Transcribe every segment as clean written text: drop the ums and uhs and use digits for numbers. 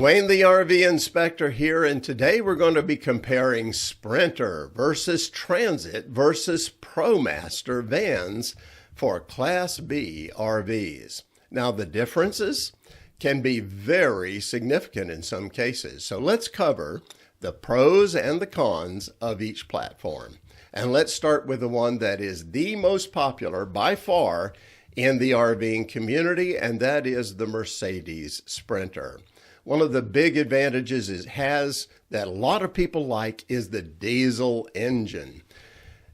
Wayne the RV Inspector here, and today we're going to be comparing Sprinter versus Transit versus ProMaster vans for Class B RVs. Now, the differences can be very significant in some cases, so let's cover the pros and the cons of each platform. And let's start with the one that is the most popular by far in the RVing community, and that is the Mercedes Sprinter. One of the big advantages it has that a lot of people like is the diesel engine.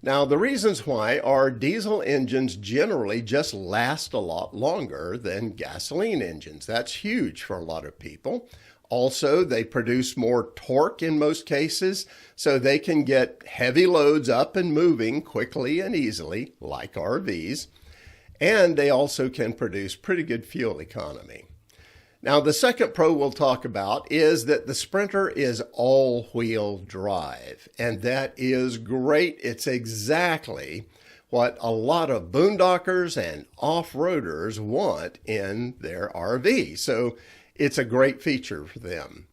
Now, the reasons why are diesel engines generally just last a lot longer than gasoline engines. That's huge for a lot of people. Also, they produce more torque in most cases, so they can get heavy loads up and moving quickly and easily, like RVs. And they also can produce pretty good fuel economy. Now, the second pro we'll talk about is that the Sprinter is all-wheel drive, and that is great. It's exactly what a lot of boondockers and off-roaders want in their RV, so it's a great feature for them.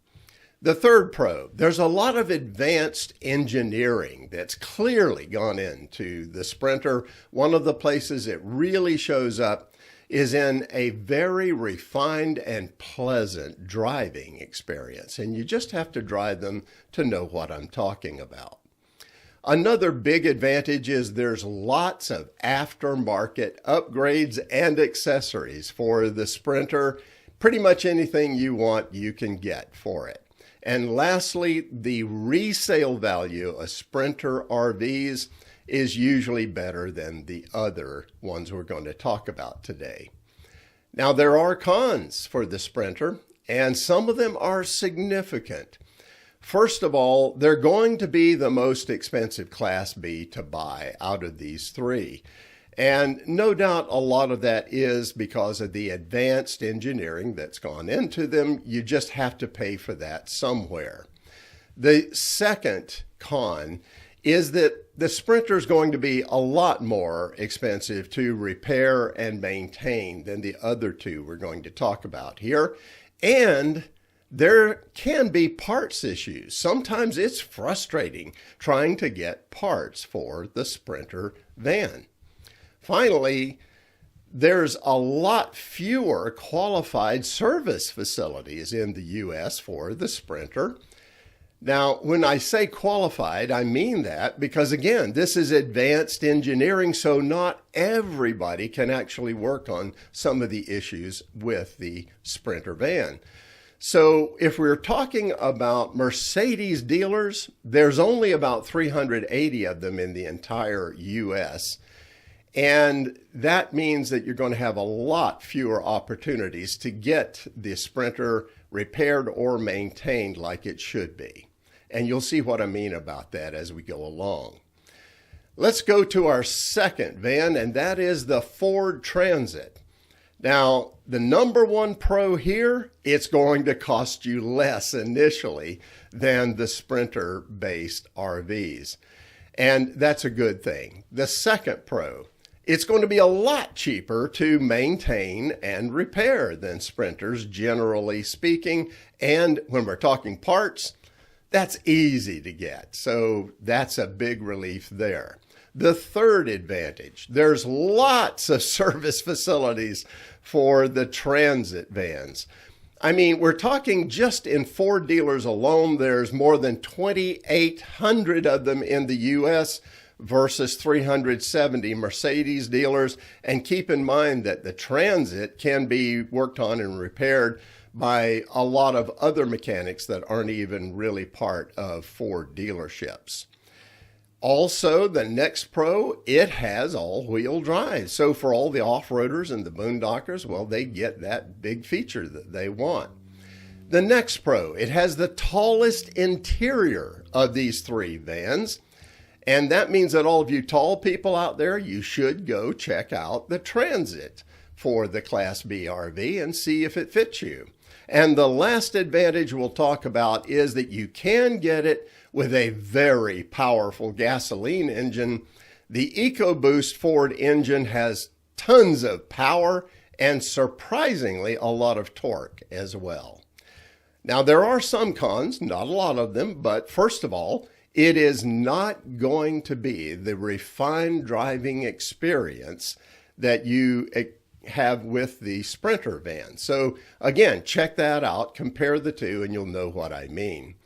The third pro, there's a lot of advanced engineering that's clearly gone into the Sprinter. One of the places it really shows up is in a very refined and pleasant driving experience, and you just have to drive them to know what I'm talking about. Another big advantage is there's lots of aftermarket upgrades and accessories for the Sprinter. Pretty much anything you want, you can get for it. And lastly, the resale value of Sprinter RVs is usually better than the other ones we're going to talk about today. Now, there are cons for the Sprinter, and some of them are significant. First of all, they're going to be the most expensive Class B to buy out of these three. And no doubt a lot of that is because of the advanced engineering that's gone into them. You just have to pay for that somewhere. The second con is that the Sprinter is going to be a lot more expensive to repair and maintain than the other two we're going to talk about here. And there can be parts issues. Sometimes it's frustrating trying to get parts for the Sprinter van. Finally, there's a lot fewer qualified service facilities in the U.S. for the Sprinter. Now, when I say qualified, I mean that because, again, this is advanced engineering, so not everybody can actually work on some of the issues with the Sprinter van. So if we're talking about Mercedes dealers, there's only about 380 of them in the entire U.S., and that means that you're going to have a lot fewer opportunities to get the Sprinter repaired or maintained like it should be. And you'll see what I mean about that as we go along. Let's go to our second van, and that is the Ford Transit. Now, the number one pro here, it's going to cost you less initially than the Sprinter-based RVs. And that's a good thing. The second pro, it's going to be a lot cheaper to maintain and repair than Sprinters, generally speaking. And when we're talking parts, that's easy to get. So that's a big relief there. The third advantage, there's lots of service facilities for the Transit vans. I mean, we're talking just in Ford dealers alone, there's more than 2,800 of them in the U.S., versus 370 Mercedes dealers. And keep in mind that the Transit can be worked on and repaired by a lot of other mechanics that aren't even really part of Ford dealerships. Also, the next pro, it has all-wheel drive. So for all the off-roaders and the boondockers, well, they get that big feature that they want. The next pro, it has the tallest interior of these three vans. And that means that all of you tall people out there, you should go check out the Transit for the Class B RV and see if it fits you. And the last advantage we'll talk about is that you can get it with a very powerful gasoline engine. The EcoBoost Ford engine has tons of power and surprisingly a lot of torque as well. Now, there are some cons, not a lot of them, but first of all, it is not going to be the refined driving experience that you have with the Sprinter van. So again, check that out, compare the two, and you'll know what I mean.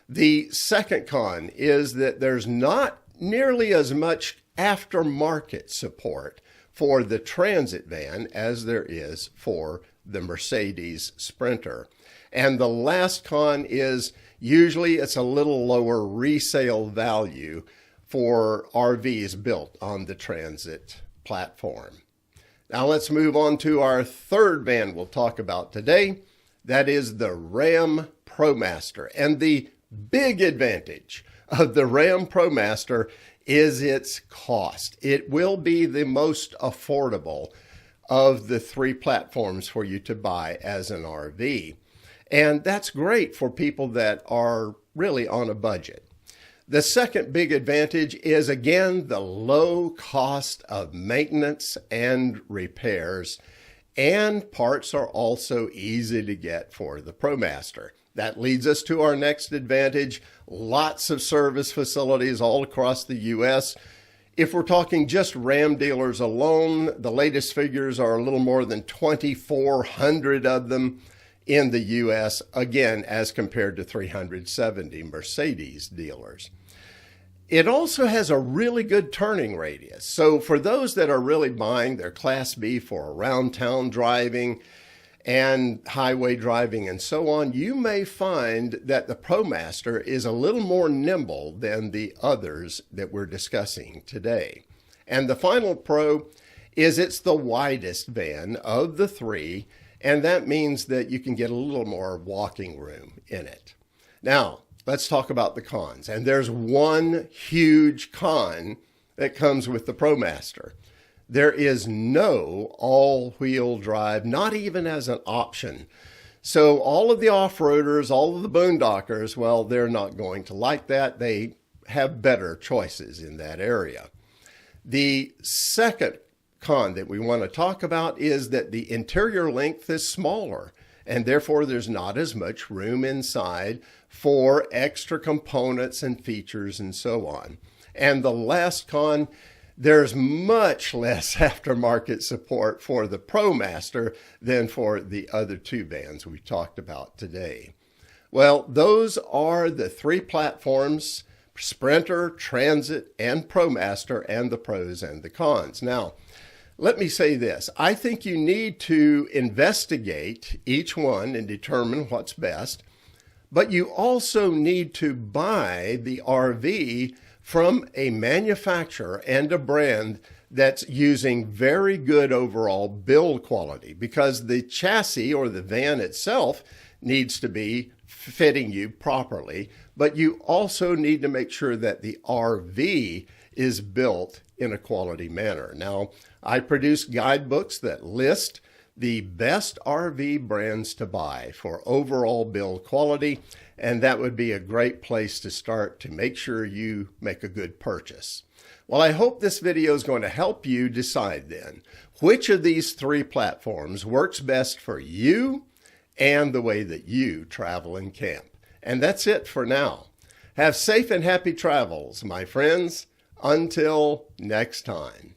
The second con is that there's not nearly as much aftermarket support for the Transit van as there is for the Mercedes Sprinter. And the last con is usually it's a little lower resale value for RVs built on the Transit platform. Now let's move on to our third van we'll talk about today. That is the Ram ProMaster. And the big advantage of the Ram ProMaster is its cost. It will be the most affordable of the three platforms for you to buy as an RV. And that's great for people that are really on a budget. The second big advantage is, again, the low cost of maintenance and repairs, and parts are also easy to get for the ProMaster. That leads us to our next advantage, lots of service facilities all across the U.S. If we're talking just Ram dealers alone, the latest figures are a little more than 2,400 of them in the U.S., again, as compared to 370 Mercedes dealers. It also has a really good turning radius. So for those that are really buying their Class B for around town driving and highway driving and so on, you may find that the ProMaster is a little more nimble than the others that we're discussing today. And the final pro is it's the widest van of the three, and that means that you can get a little more walking room in it. Now, let's talk about the cons. And there's one huge con that comes with the ProMaster. There is no all-wheel drive, not even as an option. So all of the off-roaders, all of the boondockers, well, they're not going to like that. They have better choices in that area. The second con that we want to talk about is that the interior length is smaller, and therefore there's not as much room inside for extra components and features and so on. And the last con, there's much less aftermarket support for the ProMaster than for the other two vans we talked about today. Well, those are the three platforms, Sprinter, Transit, and ProMaster, and the pros and the cons. Now, let me say this. I think you need to investigate each one and determine what's best, but you also need to buy the RV from a manufacturer and a brand that's using very good overall build quality, because the chassis or the van itself needs to be fitting you properly, but you also need to make sure that the RV is built in a quality manner. Now, I produce guidebooks that list the best RV brands to buy for overall build quality, and that would be a great place to start to make sure you make a good purchase. Well, I hope this video is going to help you decide then which of these three platforms works best for you and the way that you travel and camp. And that's it for now. Have safe and happy travels, my friends. Until next time.